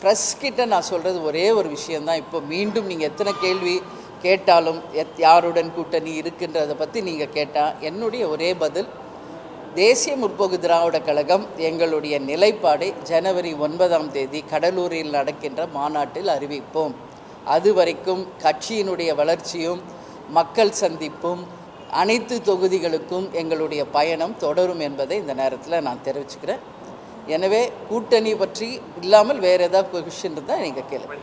Press கிட்ட நான் சொல்கிறது ஒரே ஒரு விஷயந்தான். இப்போ மீண்டும் நீங்கள் எத்தனை கேள்வி கேட்டாலும் யாருடன் கூட்டணி இருக்குன்றதை பற்றி நீங்கள் கேட்டால் என்னுடைய ஒரே பதில், தேசிய முற்போக்கு திராவிட கழகம் எங்களுடைய நிலைப்பாடை ஜனவரி 9ஆம் தேதி கடலூரில் நடக்கின்ற மாநாட்டில் அறிவிப்போம். அது வரைக்கும் கட்சியினுடைய வளர்ச்சியும் மக்கள் சந்திப்பும் அனைத்து தொகுதிகளுக்கும் எங்களுடைய பயணம் தொடரும் என்பதை இந்த நேரத்தில் நான் தெரிவிச்சுக்கிறேன். எனவே கூட்டணி பற்றி இல்லாமல் வேறு ஏதாவது கொஷின் இருந்தால் நீங்கள் கேளுங்க.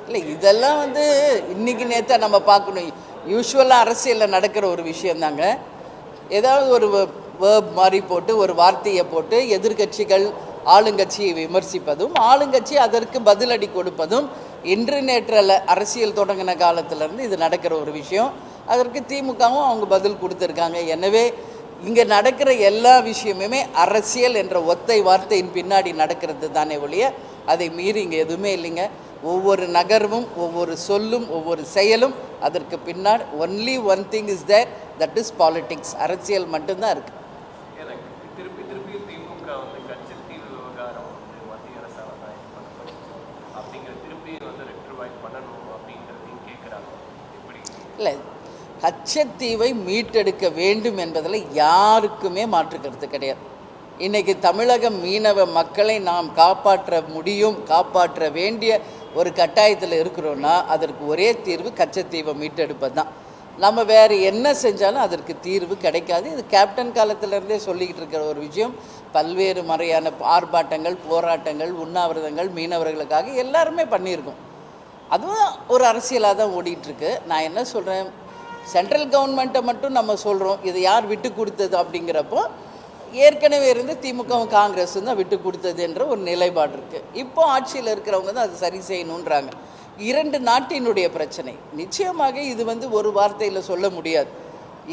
இல்லை, இதெல்லாம் இன்றைக்கி நேற்று நம்ம பார்க்கணும். யூஸ்வலாக அரசியலில் நடக்கிற ஒரு விஷயந்தாங்க. ஏதாவது ஒரு வேர்ப் மாதிரி போட்டு ஒரு வார்த்தையை போட்டு எதிர்கட்சிகள் ஆளுங்கட்சியை விமர்சிப்பதும் ஆளுங்கட்சி அதற்கு பதிலடி கொடுப்பதும் இன்று நேற்றல்ல, அரசியல் தொடங்கின காலத்திலேருந்து இது நடக்கிற ஒரு விஷயம். அதற்கு திமுகவும் அவங்க பதில் கொடுத்துருக்காங்க. எனவே இங்கே நடக்கிற எல்லா விஷயமுமே அரசியல் என்ற ஒத்தை வார்த்தையின் பின்னாடி நடக்கிறது தானே ஒழிய அதை மீறி இங்கே எதுவுமே இல்லைங்க. ஒவ்வொரு நகர்வும் ஒவ்வொரு சொல்லும் ஒவ்வொரு செயலும் அதற்கு பின்னாடி only one thing is there, that is politics. அரசியல் மட்டும்தான் இருக்குது. இல்லை, கச்சத்தீவை மீட்டெடுக்க வேண்டும் என்பதில் யாருக்குமே மாற்று கருத்து கிடையாது. இன்றைக்கி தமிழக மீனவ மக்களை நாம் காப்பாற்ற முடியும், காப்பாற்ற வேண்டிய ஒரு கட்டாயத்தில் இருக்கிறோன்னா அதற்கு ஒரே தீர்வு கச்சத்தீவை மீட்டெடுப்பது தான். நம்ம வேறு என்ன செஞ்சாலும் அதற்கு தீர்வு கிடைக்காது. இது கேப்டன் காலத்திலேருந்தே சொல்லிக்கிட்டு இருக்கிற ஒரு விஷயம். பல்வேறு முறையான ஆர்ப்பாட்டங்கள், போராட்டங்கள், உண்ணாவிரதங்கள் மீனவர்களுக்காக எல்லாருமே பண்ணியிருக்கோம். அதுவும் ஒரு அரசியலாக தான் ஓடிட்டுருக்கு. நான் என்ன சொல்கிறேன், சென்ட்ரல் கவர்மெண்ட்டை மட்டும் நம்ம சொல்கிறோம் இது யார் விட்டு கொடுத்தது அப்படிங்கிறப்போ, ஏற்கனவே இருந்து திமுகவும் காங்கிரஸும் தான் விட்டு கொடுத்தது என்ற ஒரு நிலைப்பாடு இருக்குது. இப்போ ஆட்சியில் இருக்கிறவங்க தான் அது சரி செய்யணுன்றாங்க. இரண்டு நாட்டினுடைய பிரச்சனை. நிச்சயமாக இது ஒரு வார்த்தையில் சொல்ல முடியாது.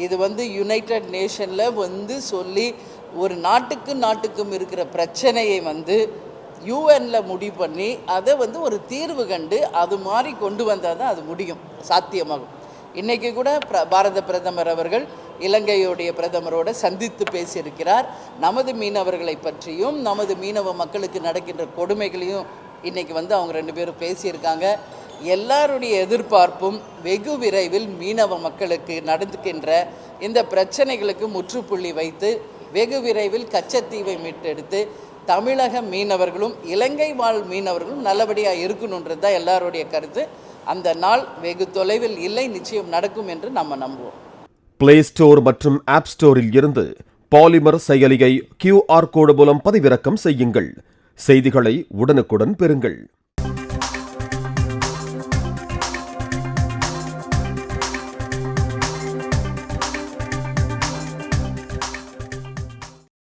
இது யுனைடெட் நேஷனில் சொல்லி ஒரு நாட்டுக்கும் இருக்கிற பிரச்சனையை யூஎனில் முடிவு பண்ணி அதை ஒரு தீர்வு கண்டு அது மாதிரி கொண்டு வந்தால் தான் அது முடியும், சாத்தியமாகும். இன்றைக்கி கூட பாரத பிரதமர் அவர்கள் இலங்கையுடைய பிரதமரோடு சந்தித்து பேசியிருக்கிறார். நமது மீனவர்களை பற்றியும் நமது மீனவ மக்களுக்கு நடக்கின்ற கொடுமைகளையும் இன்றைக்கி அவங்க ரெண்டு பேரும் பேசியிருக்காங்க. எல்லாருடைய எதிர்பார்ப்பும் வெகு விரைவில் மீனவ மக்களுக்கு நடந்துக்கின்ற இந்த பிரச்சனைகளுக்கு முற்றுப்புள்ளி வைத்து வெகு விரைவில் கச்சத்தீவை மீட்டெடுத்து தமிழக மீனவர்களும் இலங்கை வாழ் மீனவர்களும் நல்லபடியாக இருக்கணுன்றது தான் எல்லாருடைய கருத்து. அந்த நாள் வெகு தொலைவில் இல்லை, நிச்சயம் நடக்கும் என்று நம்ம நம்புவோம். பிளே ஸ்டோர் மற்றும் ஆப் ஸ்டோரில் இருந்து பாலிமர் செயலியை QR கோடு மூலம் பதிவிறக்கம் செய்யுங்கள். செய்திகளை உடனுக்குடன் பெறுங்கள்.